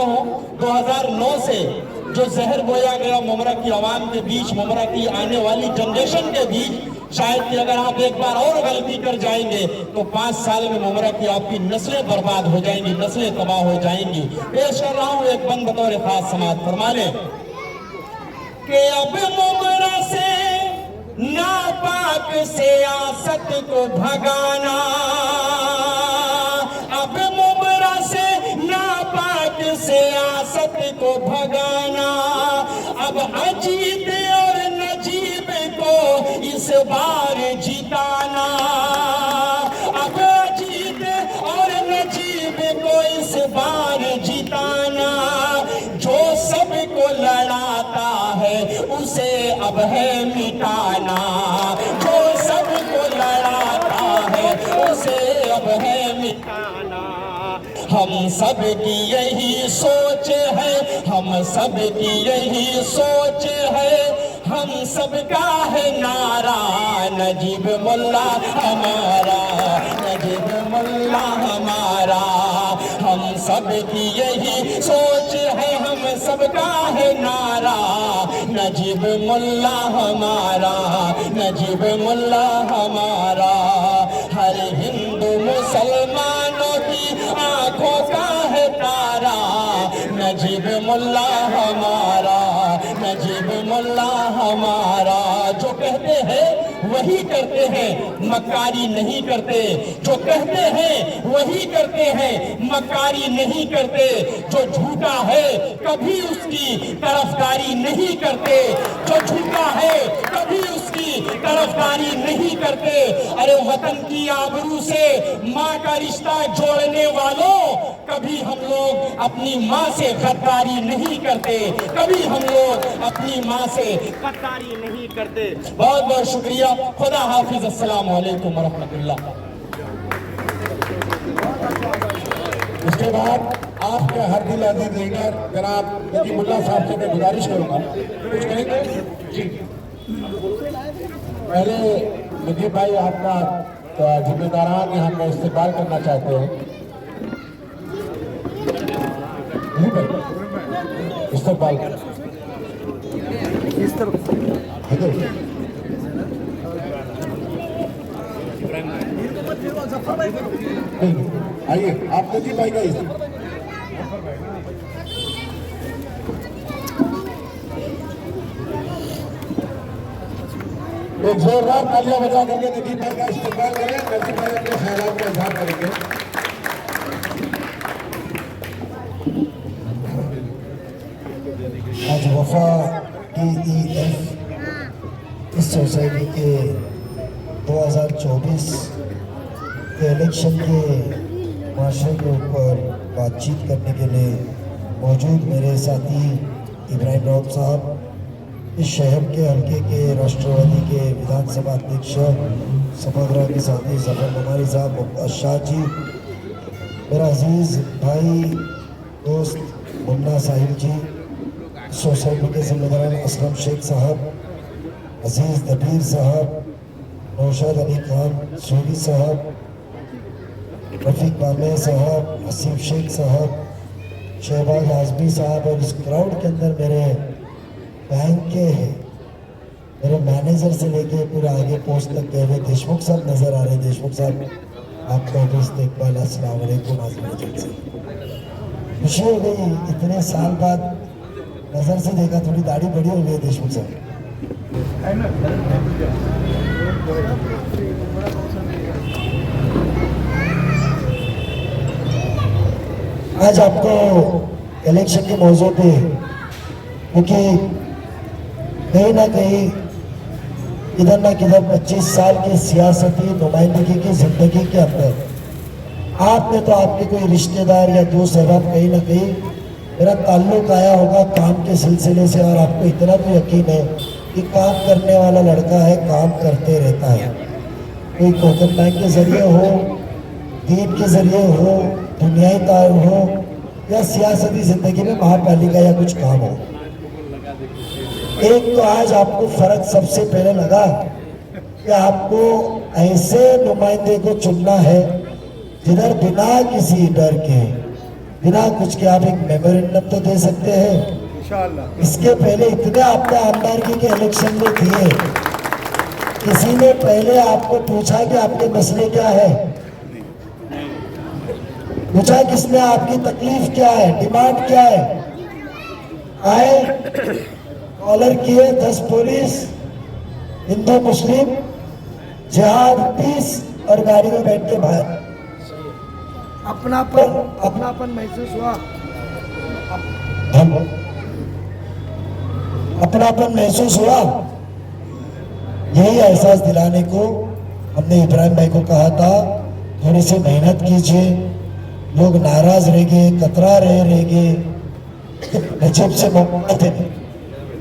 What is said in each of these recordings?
हूँ 2009 से जो जहर बोया गया मुमरा की आवाम के बीच, मुमरा की आने वाली जनरेशन के बीच, शायद कि अगर आप एक बार और गलती कर जाएंगे तो 5 साल में मुमरा की आपकी नस्लें बर्बाद हो जाएंगी, नस्लें तबाह हो जाएंगी। पेश कर रहा हूँ एक बंद बतौर खास समाज फरमाने कि अब मुमरा से नापाक सियासत को भगाना, अब मुमरा से नापाक सियासत को भगाना, अब अजीत और नजीब को इस बार जिताना, अब अजीत और नजीब को इस बार जिताना, जो सबको लड़ाता है उसे अब है मिटाना, जो सबको लड़ाता है उसे अब है मिटाना। हम सब की यही सोच है, हम सब की यही सोच है, हम सबका है नारा नजीब मुल्ला हमारा, नजीब मुल्ला हमारा। हम सब की यही सोच है, हम सबका है नारा नजीब मुल्ला हमारा, नजीब मुल्ला हमारा। हर हिंदू मुसलमानों की आंखों का है तारा नजीब मुल्ला हमारा, नजीब मुल्ला हमारा। जो कहते हैं वही करते हैं, मक्कारी नहीं करते, जो कहते हैं वही करते हैं, मक्कारी नहीं करते, जो झूठा है कभी उसकी तरफदारी नहीं करते, जो झूठा है कभी उसकी तरफदारी नहीं करते। अरे वतन की आबरू से माँ का रिश्ता जोड़ने वालों, कभी हम लोग अपनी माँ से गद्दारी नहीं करते, कभी हम लोग अपनी माँ से गद्दारी नहीं करते। बहुत बहुत शुक्रिया, खुदा हाफिज, अस्सलाम वालेकुम वरहमतुल्लाह। उसके बाद आपके हर दिल अजीज लीडर जनाब नजीबुल्लाह साहब से मैं गुजारिश करूंगा कुछ कहेंगे जी। पहले नजीब भाई आपका जिम्मेदारान यहाँ का इस्तेमाल करना चाहते हैं, इस्तेमाल इस तरफ आइए, आप नजीब भाई का एक जोरदार तालियां बजा करके नजीब भाई का इस्तेमाल करें। नजीब भाई अपने ख्यालों का इजहार करेंगे। आज वफा DEF इस सोसाइटी के 2024 के इलेक्शन के माशरे के ऊपर बातचीत करने के लिए मौजूद मेरे साथी इब्राहिम रऊफ साहब, इस शहर के हल्के के राष्ट्रवादी के विधानसभा अध्यक्ष सभागृह के साथी जफर नमारी साहब, शाह जी, मेरा अजीज़ भाई दोस्त मुन्ना साहिब जी, सोसाइटी के जिम्मेदार असलम शेख साहब, अजीज़ दबीर साहब, नौशाद अली खान सूरी साहब, रफ़ीक बामे साहब, हसीब शेख साहब, शहबाज आज़मी साहब, और इस क्राउड के अंदर मेरे बैंक के मेरे मैनेजर से लेके पूरे आगे पोस्ट तक गए हुए देशमुख साहब नज़र आ रहे हैं। देशमुख साहब आपका भी इस्तेकबाल, अस्सलाम वालेकुम। खुशी हो गई, इतने साल बाद नजर से देखा, थोड़ी दाढ़ी बड़ी हो गई देशमुख साहब। आज आपको इलेक्शन के मौजू पे, क्योंकि कहीं ना कहीं किधर ना किधर 25 साल की सियासती नुमाइंदगी की जिंदगी के अंदर आपने तो आपके कोई रिश्तेदार या दोस्त अहबाब कहीं ना कहीं मेरा ताल्लुक आया होगा काम के सिलसिले से, और आपको इतना तो यकीन है कि काम करने वाला लड़का है, काम करते रहता है। कोई कोकन बैंक के जरिए हो, दीन के जरिए हो, दुनियाई तार हो, या सियासती जिंदगी में महापालिका या कुछ काम हो। एक तो आज आपको फर्क सबसे पहले लगा कि आपको ऐसे नुमाइंदे को चुनना है जिधर बिना किसी डर के बिना कुछ के आप एक मेमोरेंडम तो दे सकते हैं। इसके पहले इतने आपने आमदारगी के इलेक्शन में दिए, किसी ने पहले आपको पूछा कि आपके मसले क्या है? पूछा किसने? आपकी तकलीफ क्या है, डिमांड क्या है? आए, कॉलर किए 10 पुलिस, हिंदू मुस्लिम, जिहाद, पीस, और गाड़ी में बैठ के बाहर। अपनापन महसूस हुआ, अपनापन महसूस हुआ। यही एहसास दिलाने को हमने इब्राहिम भाई को कहा था, थोड़ी सी मेहनत कीजिए, लोग नाराज रहेंगे, कतरा रहेंगे। नजीब से मोहब्बत है,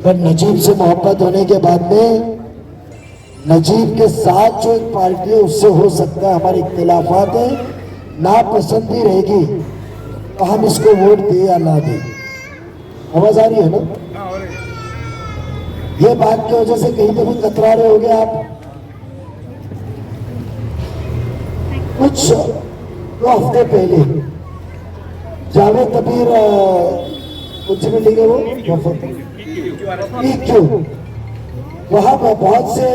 पर नजीब से मोहब्बत होने के बाद में नजीब के साथ जो एक पार्टी है उससे हो सकता है हमारे इख्तिलाफात है, नापसंदी रहेगी तो हम इसको वोट दे या ना दे। आवाज आ रही है ना? ये बात की वजह से कहीं तो भी कतरा रहे होगे आप। कुछ 2 हफ्ते पहले जावेद कबीर कुछ बिल्डिंग है वो क्यों वहां पर बहुत से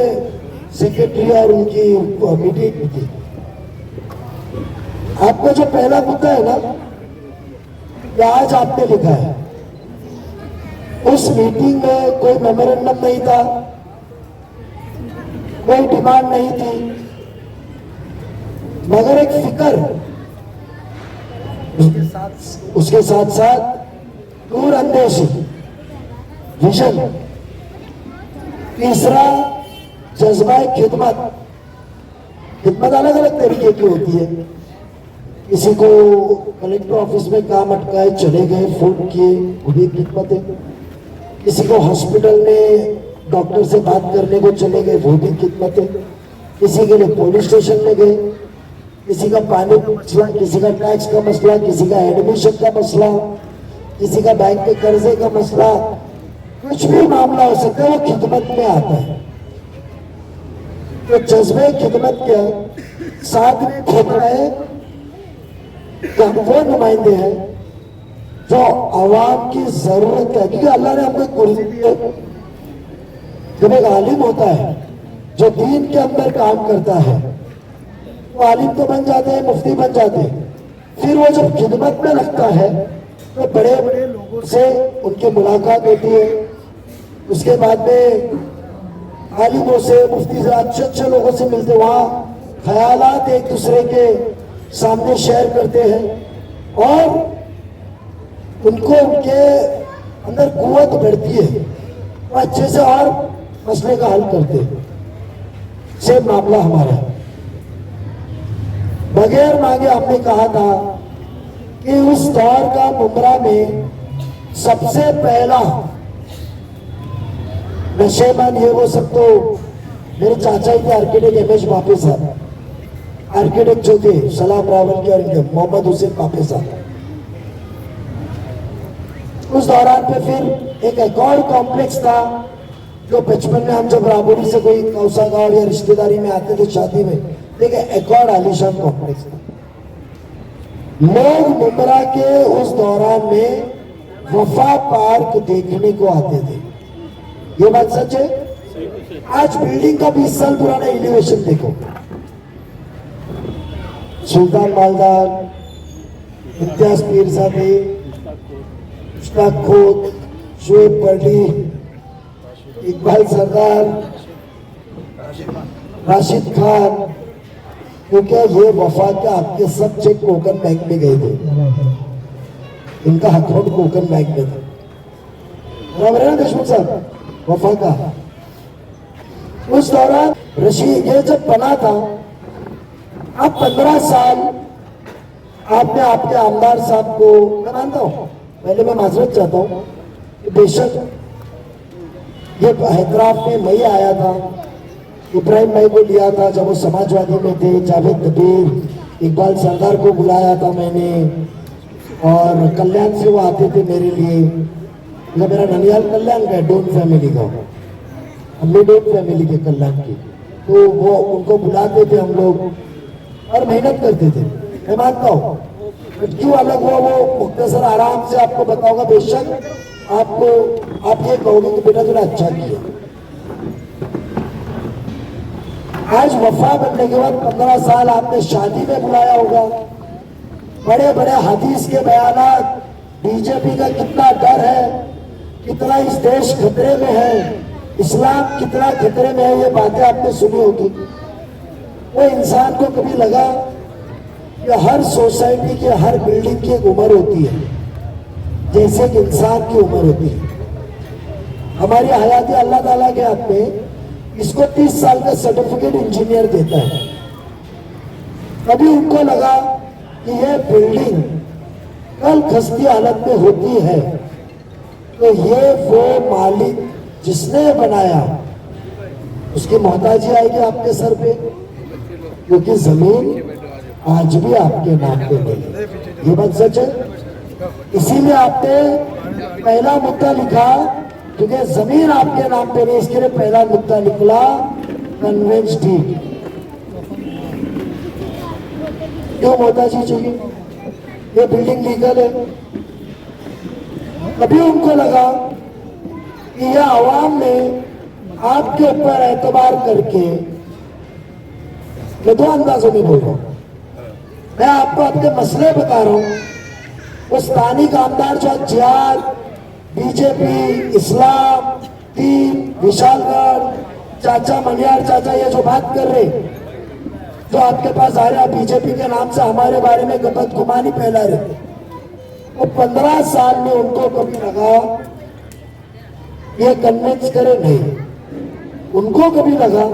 सेक्रेटरी और उनकी मीटिंग थी। आपका जो पहला मुद्दा है ना, ये आज आपने लिखा है, उस मीटिंग में कोई मेमोरेंडम नहीं था, कोई डिमांड नहीं थी, मगर एक फिक्र, उसके साथ साथ दूरअंदेशी, विजन, तीसरा जज्बा खिदमत। खिदमत अलग अलग तरीके की होती है। किसी को कलेक्टर ऑफिस में काम अटकाए चले गए, फोन किए, वो भी खिदमत है। किसी को हॉस्पिटल में डॉक्टर से बात करने को चले गए, वो भी खिदमत है। किसी के लिए पुलिस स्टेशन में गए, किसी का पानी का मसला, किसी का टैक्स का मसला, किसी का एडमिशन का मसला, किसी का बैंक के कर्जे का मसला, कुछ भी मामला हो सकता है, वो खिदमत में आता है। तो जज्बे खिदमत के साथ में होता है कि हम वो नुमाइंदे हैं जो आवाम की जरूरत है, क्योंकि अल्लाह ने हमको कुर्सी दी है। जब एक आलिम होता है जो दीन के अंदर काम करता है, वो आलिम तो बन जाते हैं, मुफ्ती बन जाते हैं। फिर वो जब खिदमत में लगता है तो बड़े बड़े लोगों से उनकी मुलाकात होती है। उसके बाद में आलिमों से, मुफ्ती से, अच्छे अच्छे लोगों से मिलते, वहाँ ख्यालात एक दूसरे के सामने शेयर करते हैं और उनको उनके अंदर कुव्वत बढ़ती है, वो अच्छे से और मसले का हल करते हैं। सेम मामला हमारा है। बगैर मांगे हमने कहा था कि उस दौर का मुमरा में सबसे पहला नशेबान ये वो सब तो मेरे चाचा ही थे, आर्किटेक्ट एम एच बापे साहब, आर्किटेक्ट जो थे सलाम रावल के और इनके मोहम्मद हुसैन बापे साहब। उस दौरान पे फिर एक और कॉम्प्लेक्स था जो बचपन में हम जब राबोरी से कोई कौसा गांव या रिश्तेदारी में आते थे शादी में, देखिए एक और आलीशान कॉम्प्लेक्स था। लोग मुमरा के उस दौरान में वफा पार्क देखने को आते थे। ये बात सच है। आज बिल्डिंग का 20 साल पुराना एलिवेशन देखो, सुल्तान मालदार, इम्तियाज पीरजादे, मुश्ताक खोत, शुएब पर्डी, इकबाल सरदार, राशिद खान, क्योंकि ये वफा के आपके सब चेक कोकन बैंक में गए थे, इनका अकाउंट कोकन बैंक में था। बराबर है ना देशमुख साहब? वफा का उस दौरान रशीद ये जब बना था, अब 15 साल आपने आपके आमदार साहब को, मैं मानता हूँ, पहले मैं माजरत चाहता हूँ कि बेशक ये हैदराबाद में मई आया था, इब्राहिम भाई को लिया था जब वो समाजवादी में थे, जावेद कबीर, इकबाल सरदार को बुलाया था मैंने, और कल्याण से वो आते थे मेरे लिए। जब मेरा ननियाल कल्याण का डोन फैमिली का, हमने डोन फैमिली के कल्याण की, तो वो उनको बुलाते थे हम लोग और मेहनत करते थे। मैं मानता हूँ क्यों अलग हुआ वो मुख्तसर आराम से आपको बताऊंगा। बेशक आपको आप ये कहोगे कि बेटा तूने अच्छा किया। आज वफा बनने के बाद 15 साल आपने शादी में बुलाया होगा, बड़े बड़े हदीस के बयानात, बीजेपी का कितना डर है, कितना इस देश खतरे में है, इस्लाम कितना खतरे में है, ये बातें आपने सुनी होगी। वो इंसान को कभी लगा कि हर सोसाइटी की हर बिल्डिंग की एक उम्र होती है, जैसे कि इंसान की उम्र होती है। हमारी हयाती अल्लाह ताला के हाथ में, इसको 30 साल का सर्टिफिकेट इंजीनियर देता है। कभी उनको लगा कि यह बिल्डिंग कल खस्ती हालत में होती है, तो ये वो मालिक जिसने बनाया उसकी मोहताजी आएगी आपके सर पे, क्योंकि जमीन आज भी आपके नाम पे नहीं। ये बात सच है। इसीलिए आपने पहला मुद्दा लिखा, क्योंकि जमीन आपके नाम पे नहीं, इसके लिए पहला मुद्दा निकला कन्वेंस डीड। क्यों मोहताजी चाहिए? ये बिल्डिंग लीगल है। कभी उनको लगा कि यह आवाम ने आपके ऊपर एतबार करके, मैं दो अंदाजों में बोल रहा हूं, मैं आपको अपने मसले बता रहा हूं। वो स्थानीय कामदार जो जिहाद, बीजेपी, इस्लाम, दीन, विशालगढ़, चाचा मनियार चाचा, ये जो बात कर रहे, जो आपके पास आ रहे बीजेपी के नाम से हमारे बारे में गलत गुमानी फैला रहे, वो 15 साल में उनको कभी लगा ये कन्विंस करे नहीं। उनको कभी लगा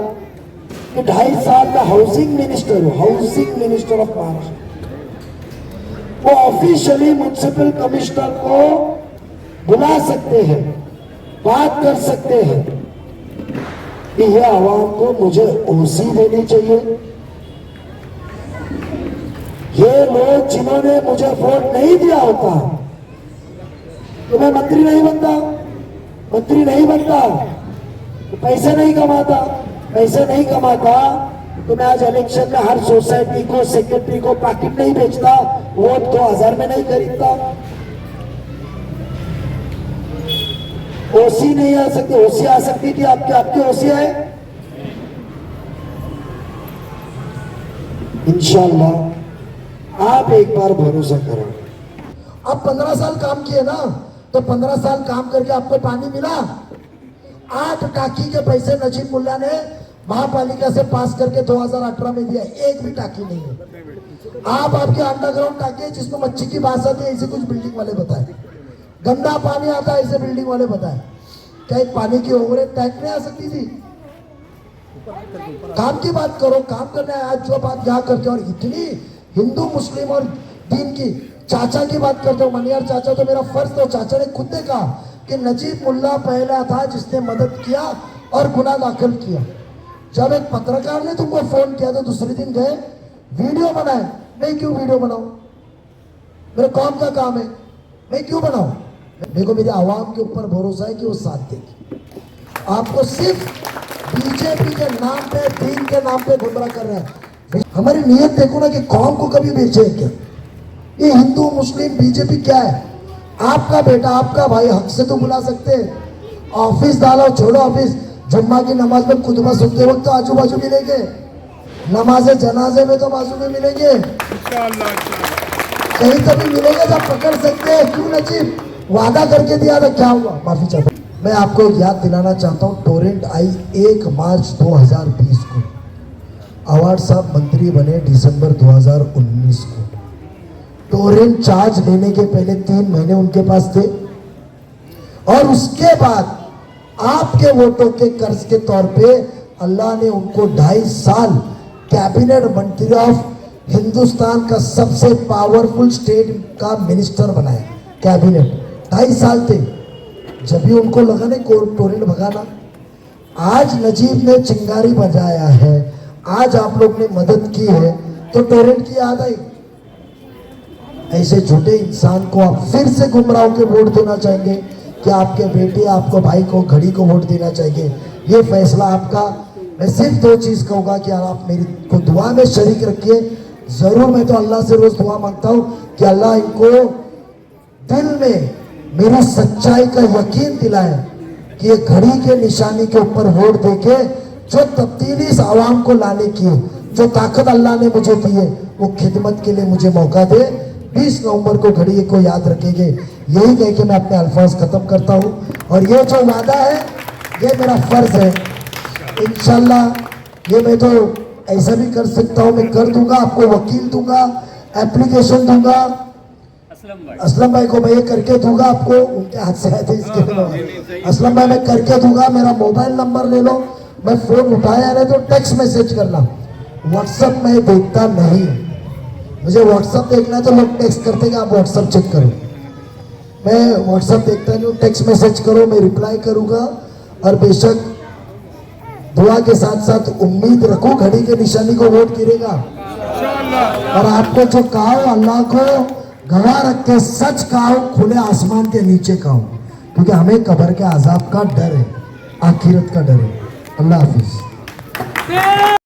कि 2.5 साल में हाउसिंग मिनिस्टर ऑफ महाराष्ट्र, वो ऑफिशियली म्युनिसिपल कमिश्नर को बुला सकते हैं, बात कर सकते हैं कि यह आवाम को मुझे ओसी देनी चाहिए। ये लोग जिन्होंने मुझे वोट नहीं दिया होता तो मैं मंत्री नहीं बनता, तो पैसे नहीं कमाता, तो मैं आज इलेक्शन में हर सोसाइटी को, सेक्रेटरी को पैकेट नहीं बेचता, वोट 2000 में नहीं खरीदता। ओसी नहीं आ सकती, ओसी आ सकती थी आपकी ओसी है। इंशाल्लाह आप एक बार भरोसा करो। अब 15 साल काम किए ना, तो 15 साल काम करके आपको पानी मिला? 8 टाकी के पैसे नजीब मुल्ला ने महापालिका से पास करके 2018 में दिया, एक भी टाकी नहीं है। आप आपके अंडरग्राउंड टाकी है जिसमें मच्छी की बात आती है, इसे कुछ बिल्डिंग वाले बताए। गंदा पानी आता है, इसे बिल्डिंग वाले बताए। क्या एक पानी की ओवरहेड टैंक नहीं आ सकती थी? काम की बात करो, काम करना है। आज जो बात यहाँ करते हो, और इतनी हिंदू मुस्लिम और दीन की, चाचा की बात करते हो, मनियार चाचा, तो मेरा फर्ज तो चाचा ने खुद ने कहा कि नजीब मुल्ला पहला था जिसने मदद किया और गुनाह दाखिल किया। जब एक पत्रकार ने तुमको फोन किया तो दूसरे दिन गए वीडियो बनाए। मैं क्यों वीडियो बनाऊं? मेरे कौम का काम है, मैं क्यों बनाऊं? मेरे को मेरे आवाम के ऊपर भरोसा है कि वो साथ देगी। आपको सिर्फ बीजेपी के नाम पे, दीन के नाम पे गुमराह कर रहे हैं। हमारी नीयत देखो ना कि कौम को कभी बेचे क्या? ये हिंदू मुस्लिम बीजेपी क्या है? आपका बेटा, आपका भाई, हक से तो बुला सकते हैं। ऑफिस डालो, छोड़ो ऑफिस, जुम्मा की नमाज में खुतबा सुनते वक्त तो आजू बाजू मिलेंगे, नमाज जनाजे में तो बाजू में मिलेंगे, कहीं कभी मिलेंगे जब पकड़ सकते हैं। क्यों नजीब वादा करके दिया था, क्या हुआ? माफी चाहता हूं। मैं आपको याद दिलाना चाहता हूं, टोरेंट आई 1 मार्च 2020 को, अवार्ड साहब मंत्री बने दिसंबर 2019 को। टोरेंट चार्ज लेने के पहले 3 महीने उनके पास थे, और उसके बाद आपके वोटों के कर्ज के तौर पे अल्लाह ने उनको 2.5 साल कैबिनेट मंत्री ऑफ हिंदुस्तान का सबसे पावरफुल स्टेट का मिनिस्टर बनाया। कैबिनेट 2.5 साल थे, जब भी उनको लगा ना टोरेंट भगाना। आज नजीब ने चिंगारी बजाया है, आज आप लोग ने मदद की है, तो टोरेंट की याद आई। ऐसे झूठे इंसान को आप फिर से गुमराह के वोट देना चाहेंगे कि आपके बेटे, आपको भाई को, घड़ी को वोट देना चाहिए? ये फैसला आपका। मैं सिर्फ 2 चीज कहूंगा कि आप मेरी को दुआ में शरीक रखिए, जरूर मैं तो अल्लाह से रोज दुआ मांगता हूँ कि अल्लाह इनको दिल में मेरी सच्चाई का यकीन दिलाए कि ये घड़ी के निशानी के ऊपर वोट देके जो तब्दीली इस आवाम को लाने की है, जो ताकत अल्लाह ने मुझे दी है, वो खिदमत के लिए मुझे मौका दे। 20 नवंबर को घड़ी को याद रखेंगे, यही कह के मैं अपने अल्फाज खत्म करता हूँ। और ये जो वादा है ये मेरा फर्ज है, इंशाल्लाह ये मैं तो ऐसा भी कर सकता हूँ, मैं कर दूंगा, आपको वकील दूंगा, एप्लीकेशन दूंगा, असलम भाई को मैं ये करके दूंगा, आपको उनके हाथ से आए थे इसके लिए असलम भाई मैं करके दूंगा। मेरा मोबाइल नंबर ले लो, मैं फोन उठाया नहीं तो टेक्स्ट मैसेज करना, व्हाट्सएप में देखता नहीं, मुझे व्हाट्सएप देखना है तो लोग टेक्स्ट करते हैं आप व्हाट्सएप चेक करो, मैं व्हाट्सएप देखता नहीं हूँ, टेक्स्ट मैसेज करो, मैं रिप्लाई करूंगा। और बेशक दुआ के साथ साथ उम्मीद रखो घड़ी के निशानी को वोट गिरेगा। और आपको जो कहा अल्लाह को गवाह रख के सच कहा, खुले आसमान के नीचे कहा, क्योंकि हमें कब्र के अजाब का डर है, आखिरत का डर है। अल्लाह हाफिज।